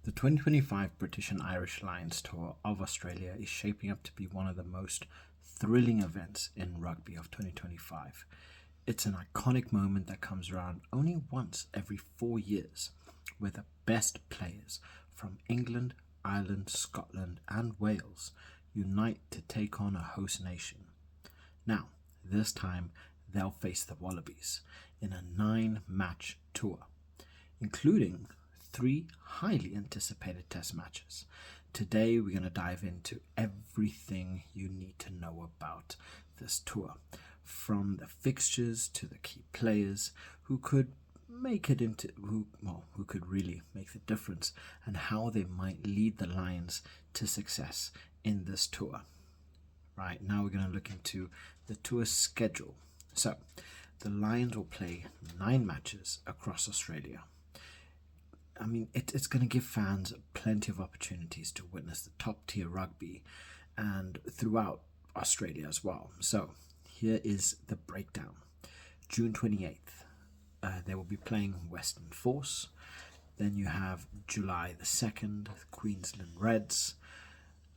The 2025 British and Irish Lions Tour of Australia is shaping up to be one of the most thrilling events in rugby of 2025. It's an iconic moment that comes around only once every 4 years, where the best players from England, Ireland, Scotland, and Wales unite to take on a host nation. Now, this time they'll face the Wallabies in a 9-match tour, including 3 highly anticipated test matches. Today we're going to dive into everything you need to know about this tour, from the fixtures to the key players who could make it into who could really make the difference, and how they might lead the Lions to success in this tour. Right, now we're going to look into the tour schedule. So the Lions will play 9 matches across Australia. I mean, it's going to give fans plenty of opportunities to witness the top tier rugby and throughout Australia as well. So here is the breakdown. June 28th, they will be playing Western Force. Then you have July the 2nd, Queensland Reds.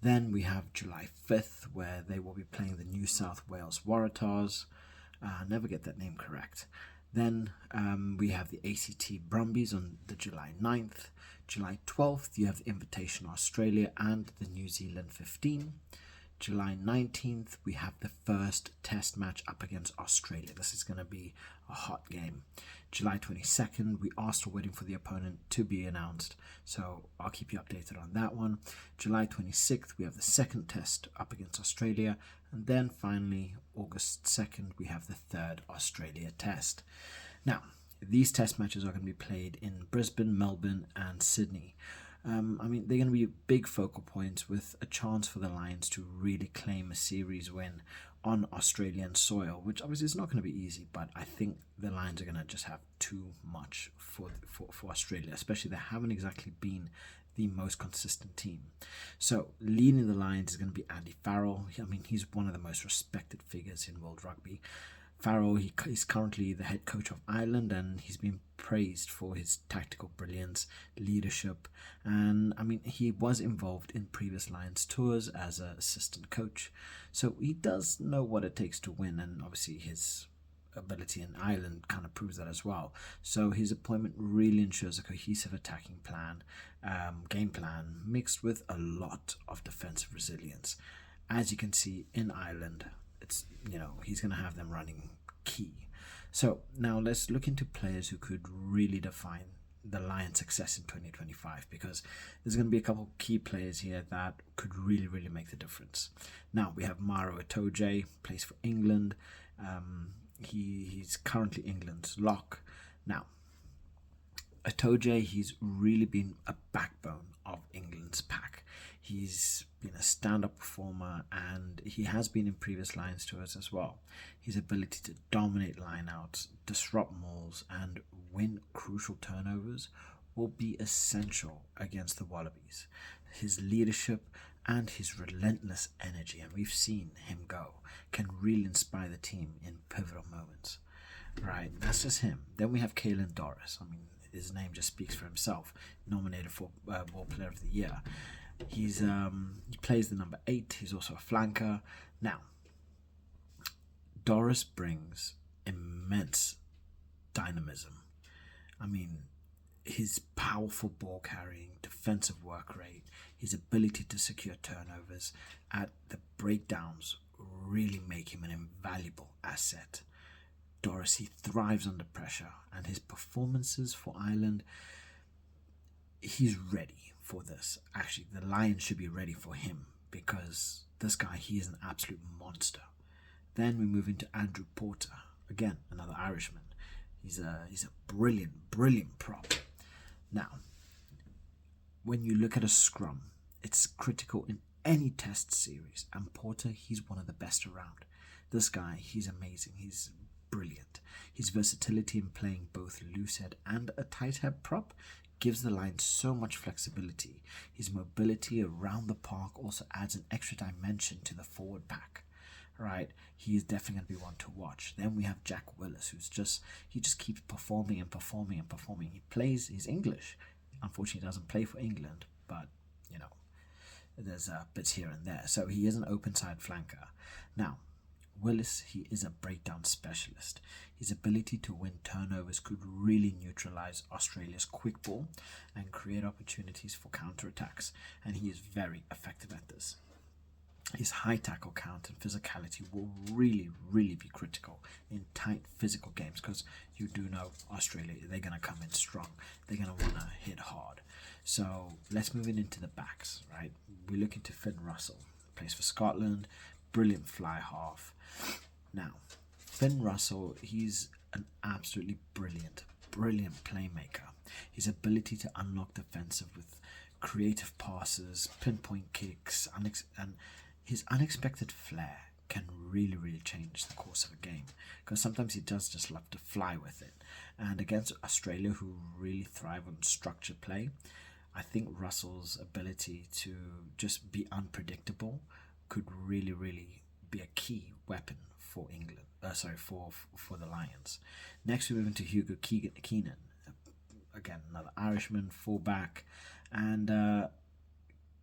Then we have July 5th, where they will be playing the New South Wales Waratahs. Never get that name correct. Then we have the ACT Brumbies on the July 9th. July 12th, you have the Invitation Australia and the New Zealand 15. July 19th, we have the first test match up against Australia. This is going to be a hot game. July 22nd, we are still waiting for the opponent to be announced, so I'll keep you updated on that one. July 26th, we have the second test up against Australia. And then finally, August 2nd, we have the third Australia test. Now, these test matches are going to be played in Brisbane, Melbourne, and Sydney. They're going to be big focal points with a chance for the Lions to really claim a series win on Australian soil, which obviously is not going to be easy, but I think the Lions are going to just have too much for Australia, especially they haven't exactly been the most consistent team. So leading the Lions is going to be Andy Farrell. He's one of the most respected figures in world rugby. Farrell, he's currently the head coach of Ireland, and he's been praised for his tactical brilliance, leadership, and he was involved in previous Lions tours as an assistant coach, so he does know what it takes to win, and obviously his ability in Ireland kind of proves that as well. So his appointment really ensures a cohesive attacking plan, game plan, mixed with a lot of defensive resilience. As you can see in Ireland, he's going to have them running key. So now let's look into players who could really define the Lions' success in 2025, because there's going to be a couple of key players here that could really make the difference. Now we have Maro Itoje, plays for England. He's currently England's lock. Now, Itoje, he's really been a backbone of England's pack. He's been a stand-up performer, and he has been in previous Lions tours as well. His ability to dominate line-outs, disrupt mauls, and win crucial turnovers will be essential against the Wallabies. His leadership and his relentless energy, and we've seen him go, can really inspire the team in pivotal moments. Right, that's just him. Then we have Caelan Doris. His name just speaks for himself. Nominated for World Player of the Year. He plays the number 8. He's also a flanker. Now, Doris brings immense dynamism. His powerful ball carrying, defensive work rate, his ability to secure turnovers at the breakdowns really make him an invaluable asset. Doris, he thrives under pressure, and his performances for Ireland, he's ready for this. Actually, the Lions should be ready for him, because this guy, he is an absolute monster. Then we move into Andrew Porter, again another Irishman. He's a brilliant prop. Now, when you look at a scrum, it's critical in any test series, and Porter, he's one of the best around. This guy, he's amazing. He's brilliant. His versatility in playing both loose head and a tight head prop gives the line so much flexibility. His mobility around the park also adds an extra dimension to the forward pack. Right, he is definitely going to be one to watch. Then we have Jack Willis, he just keeps performing and performing and performing. He's English. unfortunately doesn't play for England, but you know, there's bits here and there. So he is an open side flanker. Now, Willis, he is a breakdown specialist. His ability to win turnovers could really neutralize Australia's quick ball and create opportunities for counterattacks, and he is very effective at this. His high tackle count and physicality will really, really be critical in tight physical games, because you do know Australia, they're going to come in strong. They're going to want to hit hard. So let's move into the backs, right? We're looking to Finn Russell, plays for Scotland, brilliant fly half. Now, Finn Russell, he's an absolutely brilliant playmaker. His ability to unlock defensive with creative passes, pinpoint kicks, and his unexpected flair can really change the course of a game, because sometimes he does just love to fly with it. And against Australia, who really thrive on structured play, I think Russell's ability to just be unpredictable could really be a key weapon for England. For the Lions. Next, we move into Hugo Keenan, again another Irishman fullback, and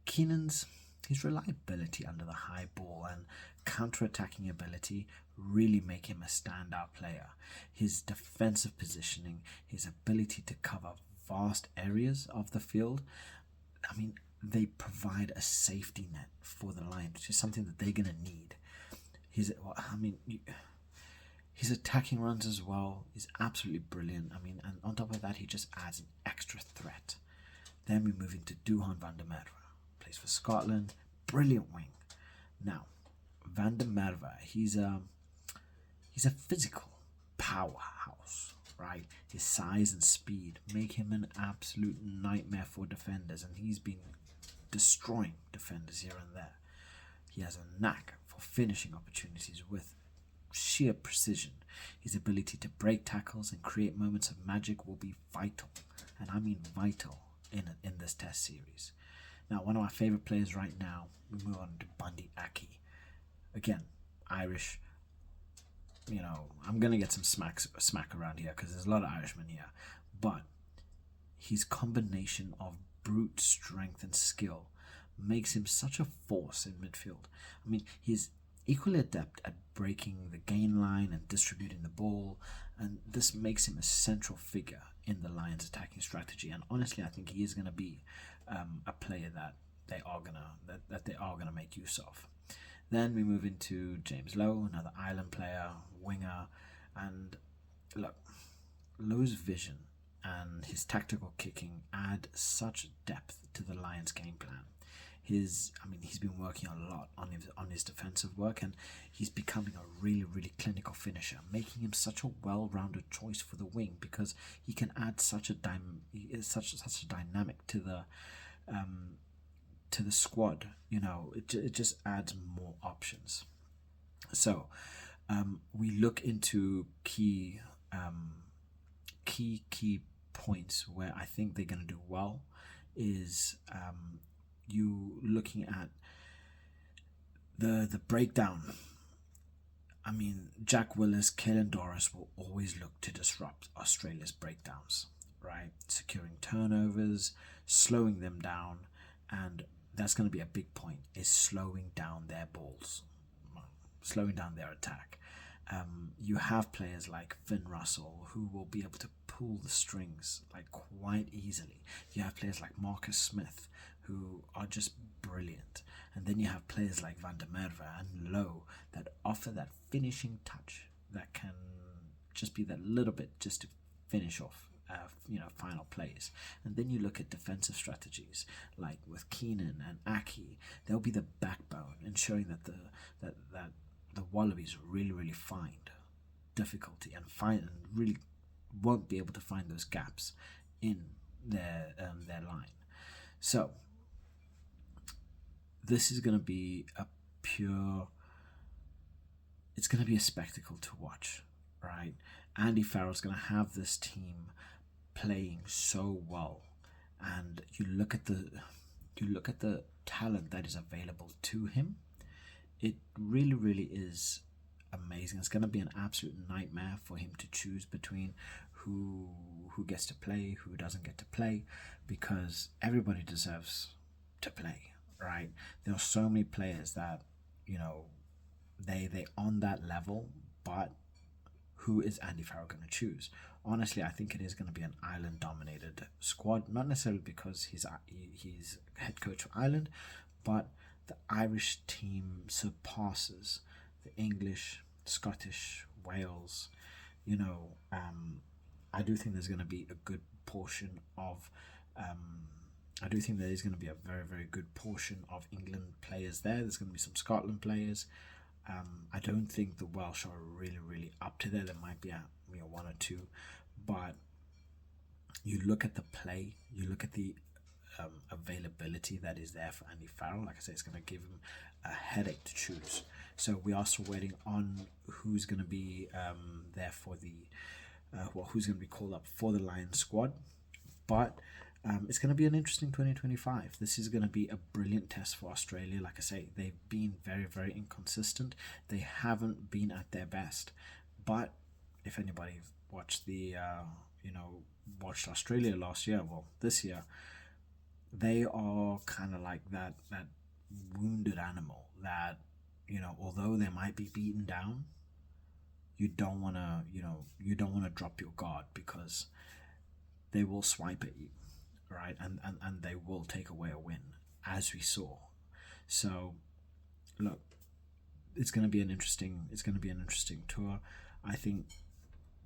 Keenan's his reliability under the high ball and counter-attacking ability really make him a standout player. His defensive positioning, his ability to cover vast areas of the field, I mean, they provide a safety net for the Lions, which is something that they're going to need. His attacking runs as well is absolutely brilliant. I mean, and on top of that, he just adds an extra threat. Then we move into Duhan van der Merwe, plays for Scotland, brilliant wing. Now, van der Merwe, he's a physical powerhouse, right? His size and speed make him an absolute nightmare for defenders, and he's been destroying defenders here and there. He has a knack for finishing opportunities with sheer precision. His ability to break tackles and create moments of magic will be vital, and I mean vital, in this test series. Now, one of my favorite players right now, we move on to Bundy Aki. Again, Irish. You know, I'm going to get some smack around here because there's a lot of Irishmen here. But his combination of brute strength and skill makes him such a force in midfield. I mean, he's equally adept at breaking the gain line and distributing the ball, and this makes him a central figure in the Lions' attacking strategy. And honestly, I think he is going to be a player that they are gonna make use of. Then we move into James Lowe, another Ireland player, winger, and look, Lowe's vision and his tactical kicking add such depth to the Lions' game plan. He's been working a lot on his defensive work, and he's becoming a really clinical finisher, making him such a well-rounded choice for the wing, because he can add such a dynamic to the squad. You know, it just adds more options. So we look into key points where I think they're going to do well. Is you looking at the breakdown. I mean, Jack Willis, Caelan Doris will always look to disrupt Australia's breakdowns, right? Securing turnovers, slowing them down, and that's going to be a big point, is slowing down their balls, slowing down their attack. You have players like Finn Russell who will be able to pull the strings like quite easily. You have players like Marcus Smith who are just brilliant, and then you have players like van der Merwe and Lowe that offer that finishing touch that can just be that little bit just to finish off final plays. And then you look at defensive strategies like with Keenan and Aki. They'll be the backbone, ensuring that the Wallabies really find difficulty and really won't be able to find those gaps in their line. So this is going to be it's going to be a spectacle to watch, right? Andy Farrell's going to have this team playing so well, and you look at the talent that is available to him. It really is amazing. It's going to be an absolute nightmare for him to choose between who gets to play, who doesn't get to play, because everybody deserves to play, right? There are so many players that, you know, they on that level, but who is Andy Farrell going to choose? Honestly, I think it is going to be an Ireland-dominated squad, not necessarily because he's head coach of Ireland, but the Irish team surpasses the English, Scottish, Wales. You know, I do think there's going to be a good portion of. I do think there is going to be a very, very good portion of England players there. There's going to be some Scotland players. I don't think the Welsh are really, really up to there. There might be one or two, but you look at the play, you look at the availability that is there for Andy Farrell. Like I say, it's going to give him a headache to choose. So we are still waiting on who's going to be there for the who's going to be called up for the Lions squad. But it's going to be an interesting 2025. This is going to be a brilliant test for Australia. Like I say, they've been very, very inconsistent. They haven't been at their best. But if anybody watched watched Australia last year, well, this year, they are kind of like that wounded animal that, although they might be beaten down, you don't want to drop your guard, because they will swipe at you, right? And they will take away a win, as we saw. So look, it's going to be an interesting tour. I think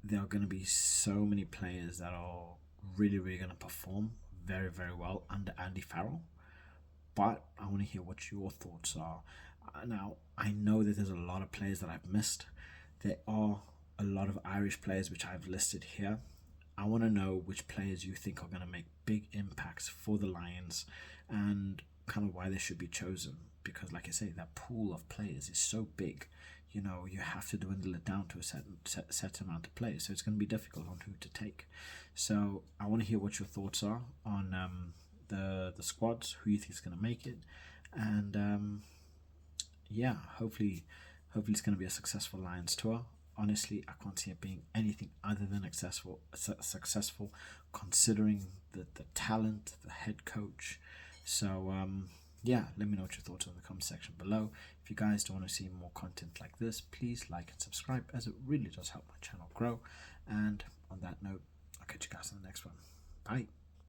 there are going to be so many players that are really, really going to perform very, very well under Andy Farrell. But I want to hear what your thoughts are. Now, I know that there's a lot of players that I've missed. There are a lot of Irish players which I've listed here. I want to know which players you think are going to make big impacts for the Lions and kind of why they should be chosen. Because, like I say, that pool of players is so big. You have to dwindle it down to a set amount of players. So it's going to be difficult on who to take. So I want to hear what your thoughts are on the squads, who you think is going to make it. And hopefully it's going to be a successful Lions tour. Honestly, I can't see it being anything other than successful, considering the talent, the head coach. So, let me know what your thoughts are in the comment section below. If you guys do want to see more content like this, please like and subscribe, as it really does help my channel grow. And on that note, I'll catch you guys in the next one. Bye.